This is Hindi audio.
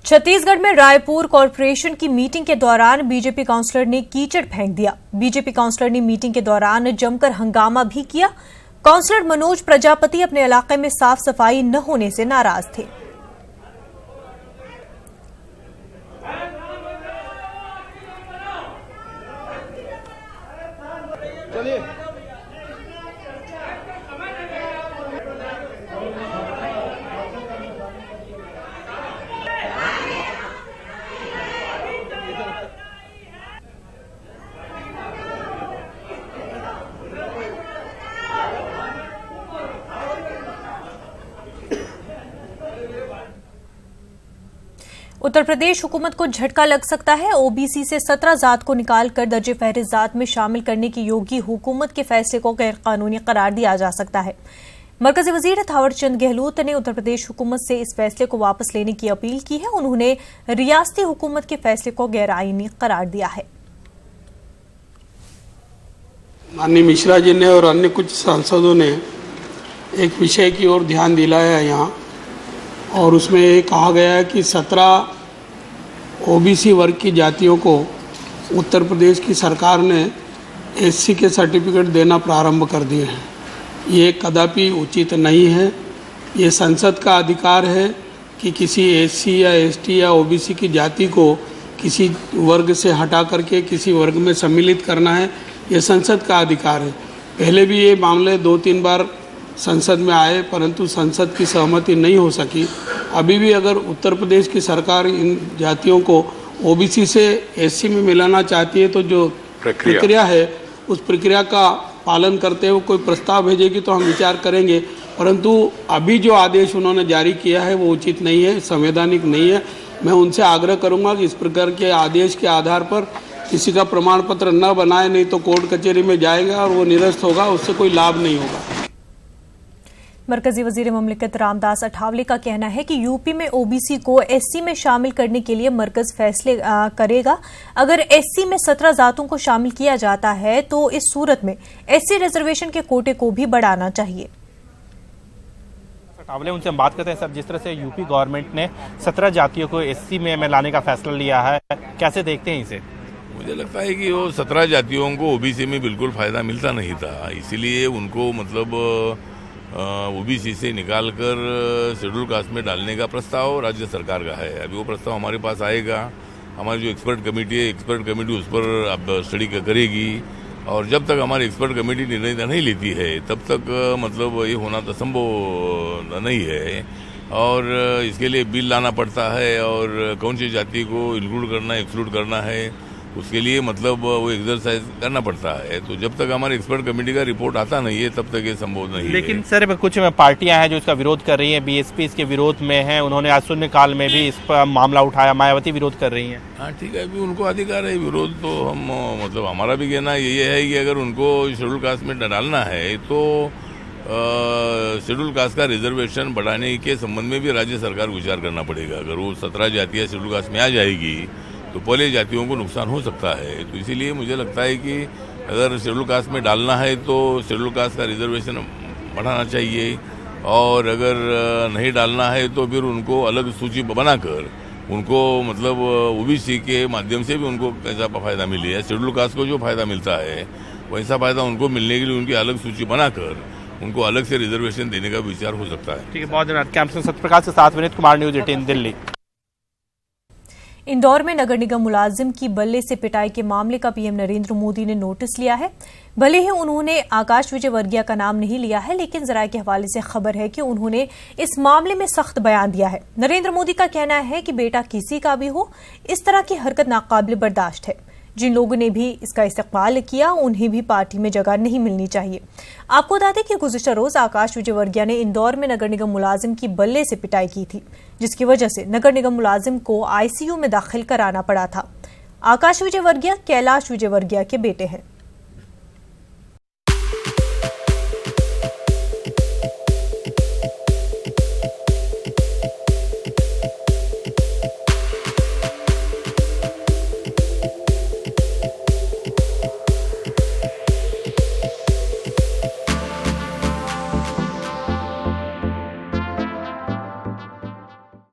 छत्तीसगढ़ में रायपुर कॉर्पोरेशन की मीटिंग के दौरान बीजेपी काउंसलर ने कीचड़ फेंक दिया। बीजेपी काउंसलर ने मीटिंग के दौरान जमकर हंगामा भी किया। काउंसलर मनोज प्रजापति अपने इलाके में साफ सफाई न होने से नाराज थे। उत्तर प्रदेश हुकूमत को झटका लग सकता है। ओबीसी से 17 जात को निकालकर दर्जे फहरिस्त जात में शामिल करने की योगी हुकूमत के फैसले को गैरकानूनी करार दिया जा सकता है। मरकजी वजीर थावर चंद गहलोत ने उत्तर प्रदेश हुकूमत से इस फैसले को वापस लेने की अपील की है। उन्होंने रियासती हुकूमत के फैसले को गैरआईनी करार दिया है। माननीय मिश्रा जी ने और अन्य कुछ सांसदों ने एक विषय की ओर ध्यान दिलाया है यहाँ, और उसमें ये कहा गया है कि 17 ओबीसी वर्ग की जातियों को उत्तर प्रदेश की सरकार ने एससी के सर्टिफिकेट देना प्रारंभ कर दिए हैं। ये कदापि उचित नहीं है। ये संसद का अधिकार है कि किसी एससी या एसटी या ओबीसी की जाति को किसी वर्ग से हटा करके किसी वर्ग में सम्मिलित करना है। ये संसद का अधिकार है। पहले भी ये मामले 2-3 बार संसद में आए, परंतु संसद की सहमति नहीं हो सकी। अभी भी अगर उत्तर प्रदेश की सरकार इन जातियों को ओबीसी से एससी में मिलाना चाहती है तो जो प्रक्रिया है उस प्रक्रिया का पालन करते हुए कोई प्रस्ताव भेजेगी तो हम विचार करेंगे, परंतु अभी जो आदेश उन्होंने जारी किया है वो उचित नहीं है, संवैधानिक नहीं है। मैं उनसे आग्रह करूंगा कि इस प्रकार के आदेश के आधार पर किसी का प्रमाण पत्र न बनाए, नहीं तो कोर्ट कचहरी में जाएगा और वो निरस्त होगा, उससे कोई लाभ नहीं होगा। मरकजी वजीर ममलिकत रामदास अठावले का कहना है कि यूपी में ओबीसी को एससी में शामिल करने के लिए मरकज फैसले करेगा। अगर एससी में 17 जातों को शामिल किया जाता है तो इस सूरत में एससी रिजर्वेशन के कोटे को भी बढ़ाना चाहिए। अठावले उनसे हम बात करते हैं। सर, जिस तरह से यूपी गवर्नमेंट ने 17 जातियों को एससी में लाने का फैसला लिया है, कैसे देखते हैं इसे? मुझे लगता है कि वो 17 जातियों को ओबीसी में बिल्कुल फायदा मिलता नहीं था, इसीलिए उनको ओबीसी से निकालकर शेड्यूल कास्ट में डालने का प्रस्ताव राज्य सरकार का है। अभी वो प्रस्ताव हमारे पास आएगा। हमारी जो एक्सपर्ट कमेटी है, एक्सपर्ट कमेटी उस पर अब स्टडी करेगी, और जब तक हमारी एक्सपर्ट कमेटी निर्णय नहीं लेती है तब तक ये होना तो संभव नहीं है। और इसके लिए बिल लाना पड़ता है और कौन सी जाति को इंक्लूड करना है, एक्सक्लूड करना है, उसके लिए वो एक्सरसाइज करना पड़ता है। तो जब तक हमारी एक्सपर्ट कमेटी का रिपोर्ट आता नहीं है तब तक ये संभव नहीं है। लेकिन सर, कुछ पार्टियां हैं जो इसका विरोध कर रही हैं। बीएसपी इसके विरोध में है। उन्होंने आज शून्यकाल में भी इस पर मामला उठाया। मायावती विरोध कर रही हैं। हाँ, ठीक है, अभी उनको अधिकार है विरोध। तो हम हमारा भी कहना ये है कि अगर उनको शेड्यूल कास्ट में डालना है तो शेड्यूल कास्ट का रिजर्वेशन बढ़ाने के संबंध में भी राज्य सरकार को विचार करना पड़ेगा। अगर वो 17 जातियाँ शेड्यूल कास्ट में आ जाएगी तो पहले जातियों को नुकसान हो सकता है। तो इसीलिए मुझे लगता है कि अगर शेड्यूल कास्ट में डालना है तो शेड्यूल कास्ट का रिजर्वेशन बढ़ाना चाहिए, और अगर नहीं डालना है तो फिर उनको अलग सूची बनाकर उनको ओबीसी के माध्यम से भी उनको कैसा फायदा मिले, या शेड्यूल कास्ट को जो फायदा मिलता है वैसा फायदा उनको मिलने के लिए उनकी अलग सूची बनाकर उनको अलग से रिजर्वेशन देने का विचार हो सकता है। ठीक है, बहुत धन्यवाद। कैंप से सत्यप्रकाश के साथ विनीत कुमार, न्यूज 18 दिल्ली। इंदौर में नगर निगम मुलाजिम की बल्ले से पिटाई के मामले का पीएम नरेंद्र मोदी ने नोटिस लिया है। भले ही उन्होंने आकाश विजयवर्गीय का नाम नहीं लिया है, लेकिन जराये के हवाले से खबर है कि उन्होंने इस मामले में सख्त बयान दिया है। नरेंद्र मोदी का कहना है कि बेटा किसी का भी हो, इस तरह की हरकत नाकाबिल बर्दाश्त है। जिन लोगों ने भी इसका इस्तकबाल किया उन्हें भी पार्टी में जगह नहीं मिलनी चाहिए। आपको बता दें कि गुज़िश्ता रोज आकाश विजयवर्गीय ने इंदौर में नगर निगम मुलाजिम की बल्ले से पिटाई की थी, जिसकी वजह से नगर निगम मुलाजिम को आईसीयू में दाखिल कराना पड़ा था। आकाश विजयवर्गीय कैलाश विजयवर्गीय के बेटे हैं।